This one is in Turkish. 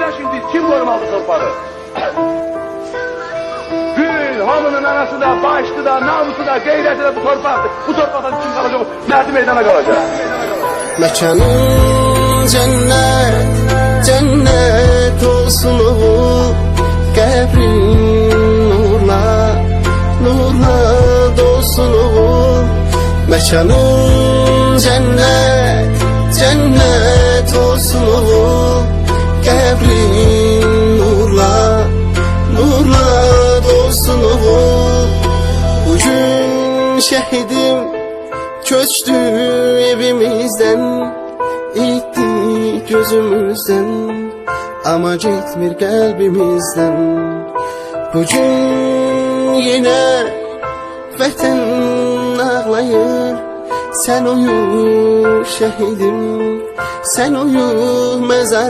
Söyle şimdi kim korumalı torpağı? Gül, hamının anası da, başlı da, namusu da, gayreti de bu torpaktır. Bu torpaktan kim kalacak? Merdi meydana kalacak. Mekanın cennet, cennet olsun oğul. Qəbrin nurla, nurla dolsun oğul. Mekanın cennet, cennet olsun oğul. Qəbrin nurla, nurla dolsun oğul. Bugün şehidim köçtü evimizden, itti gözümüzden, ama gitmir kalbimizden. Bugün yine vətən ağlayır, sen uyu şehidim, sen uyu mezarda.